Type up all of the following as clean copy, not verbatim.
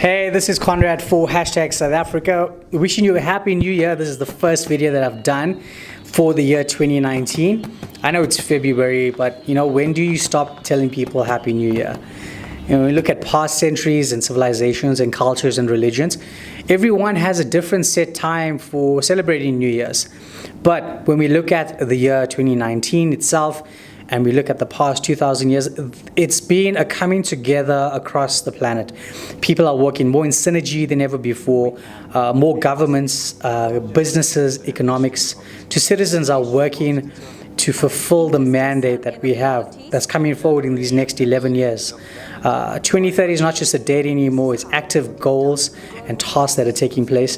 Hey, this is Conrad for South Africa. Wishing you a happy new year. This is the first video that I've done for the year 2019. I know it's February, but when do you stop telling people happy new year? When we look at past centuries and civilizations and cultures and religions, everyone has a different set time for celebrating New Year's. But when we look at the year 2019 itself, and we look at the past 2,000 years, it's been a coming together across the planet. People are working more in synergy than ever before. More governments, businesses, economics, to citizens are working to fulfill the mandate that we have that's coming forward in these next 11 years. 2030 is not just a date anymore, it's active goals and tasks that are taking place.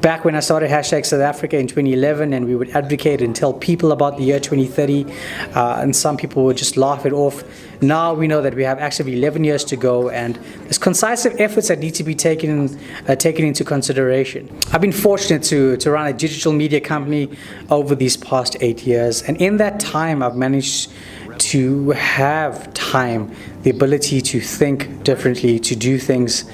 Back when I started South Africa in 2011, and we would advocate and tell people about the year 2030, and some people would just laugh it off. Now we know that we have actually 11 years to go, and there's concisive efforts that need to be taken into consideration. I've been fortunate to run a digital media company over these past 8 years, and in that time I've managed to have the ability to think differently, to do things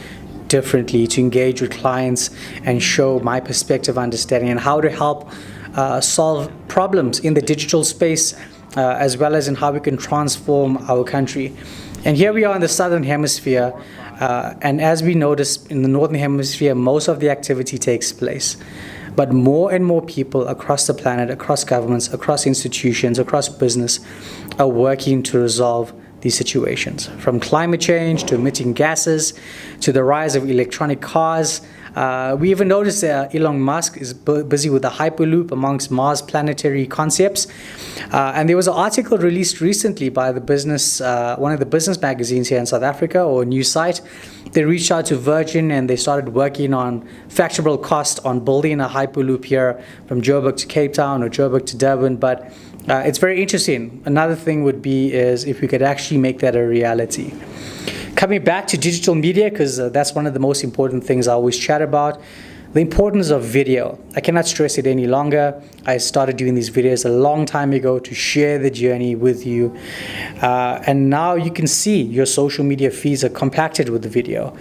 differently, to engage with clients and show my perspective, understanding, and how to help solve problems in the digital space, as well as in how we can transform our country. And here we are in the Southern Hemisphere, and as we notice in the Northern Hemisphere, most of the activity takes place. But more and more people across the planet, across governments, across institutions, across business, are working to resolve these situations, from climate change to emitting gases to the rise of electronic cars. We even noticed that Elon Musk is busy with the HyperLoop amongst Mars planetary concepts. And there was an article released recently by one of the business magazines here in South Africa, or a news site. They reached out to Virgin and they started working on factorable cost on building a HyperLoop here from Joburg to Cape Town or Joburg to Durban. But it's very interesting. Another thing would be is if we could actually make that a reality. Coming back to digital media, because that's one of the most important things I always chat about, the importance of video. I cannot stress it any longer. I started doing these videos a long time ago to share the journey with you. And now you can see your social media feeds are compacted with the video.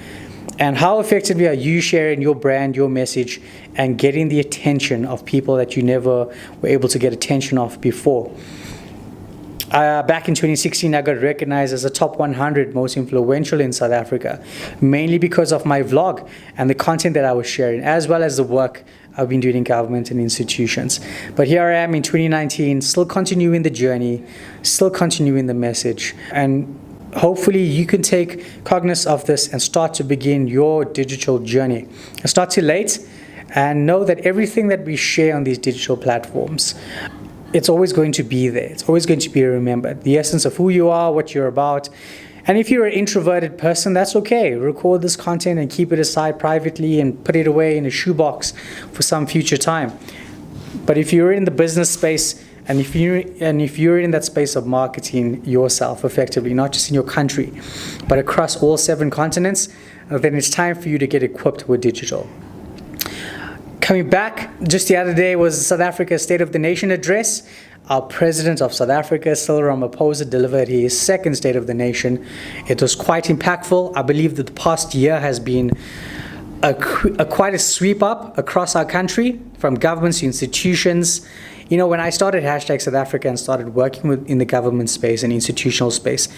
And how effectively are you sharing your brand, your message, and getting the attention of people that you never were able to get attention of before? Back in 2016, I got recognized as the top 100 most influential in South Africa, mainly because of my vlog and the content that I was sharing, as well as the work I've been doing in government and institutions. But here I am in 2019, still continuing the journey, still continuing the message. And hopefully you can take cognizance of this and start to begin your digital journey. It's not too late, and know that everything that we share on these digital platforms, it's always going to be there. It's always going to be remembered. The essence of who you are, what you're about. And if you're an introverted person, that's okay. Record this content and keep it aside privately and put it away in a shoebox for some future time. But if you're in the business space, and if you're in that space of marketing yourself effectively, not just in your country, but across all 7 continents, then it's time for you to get equipped with digital. Coming back, just the other day was South Africa's State of the Nation address. Our President of South Africa, Cyril Ramaphosa, delivered his second State of the Nation. It was quite impactful. I believe that the past year has been quite a sweep up across our country, from governments to institutions. When I started South Africa and started working in the government space and institutional space,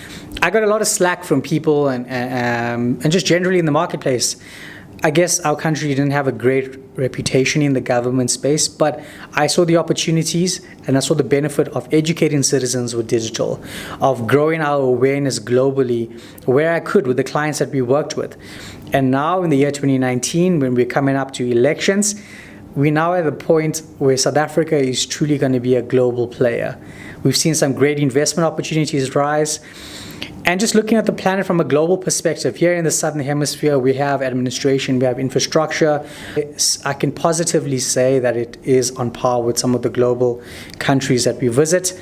I got a lot of slack from people and just generally in the marketplace. I guess our country didn't have a great reputation in the government space, but I saw the opportunities and I saw the benefit of educating citizens with digital, of growing our awareness globally where I could with the clients that we worked with. And now in the year 2019, when we're coming up to elections, we're now at the point where South Africa is truly going to be a global player. We've seen some great investment opportunities rise. And just looking at the planet from a global perspective, here in the Southern Hemisphere, we have administration, we have infrastructure. I can positively say that it is on par with some of the global countries that we visit.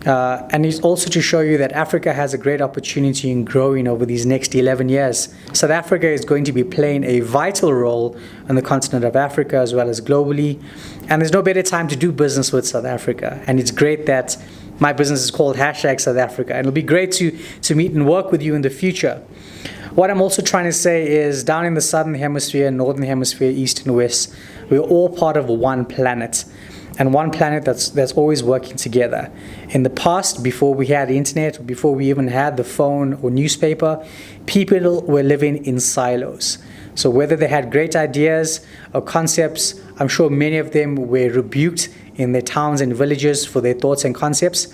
And it's also to show you that Africa has a great opportunity in growing over these next 11 years. South Africa is going to be playing a vital role on the continent of Africa as well as globally. And there's no better time to do business with South Africa. And it's great that my business is called South Africa. And it'll be great to meet and work with you in the future. What I'm also trying to say is down in the southern hemisphere, northern hemisphere, east and west, we're all part of one planet. And one planet that's always working together. In the past, before we had the internet, before we even had the phone or newspaper, people were living in silos. So whether they had great ideas or concepts, I'm sure many of them were rebuked in their towns and villages for their thoughts and concepts.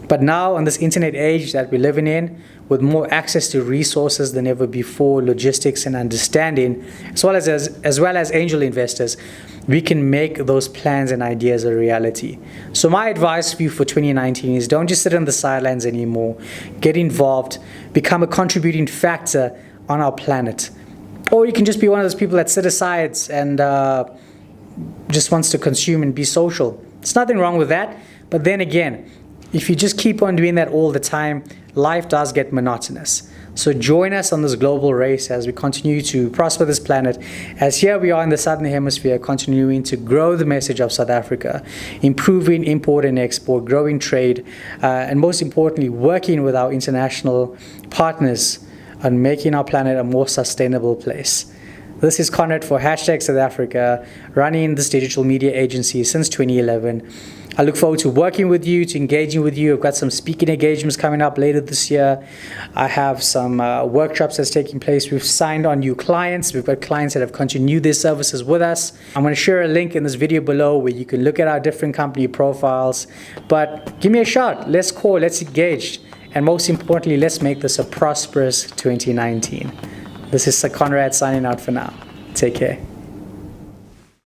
But now, on this internet age that we're living in, with more access to resources than ever before, logistics and understanding, as well as angel investors, we can make those plans and ideas a reality. So my advice for you for 2019 is don't just sit on the sidelines anymore. Get involved, become a contributing factor on our planet. Or you can just be one of those people that sit aside and just wants to consume and be social. There's nothing wrong with that. But then again, if you just keep on doing that all the time, life does get monotonous. So join us on this global race as we continue to prosper this planet, as here we are in the southern hemisphere continuing to grow the message of South Africa, improving import and export, growing trade, and most importantly, working with our international partners on making our planet a more sustainable place. This is Conrad for South Africa, running this digital media agency since 2011. I look forward to working with you, to engaging with you. I've got some speaking engagements coming up later this year. I have some workshops that's taking place. We've signed on new clients. We've got clients that have continued their services with us. I'm going to share a link in this video below where you can look at our different company profiles. But give me a shot. Let's call, let's engage. And most importantly, let's make this a prosperous 2019. This is Conrad signing out for now. Take care.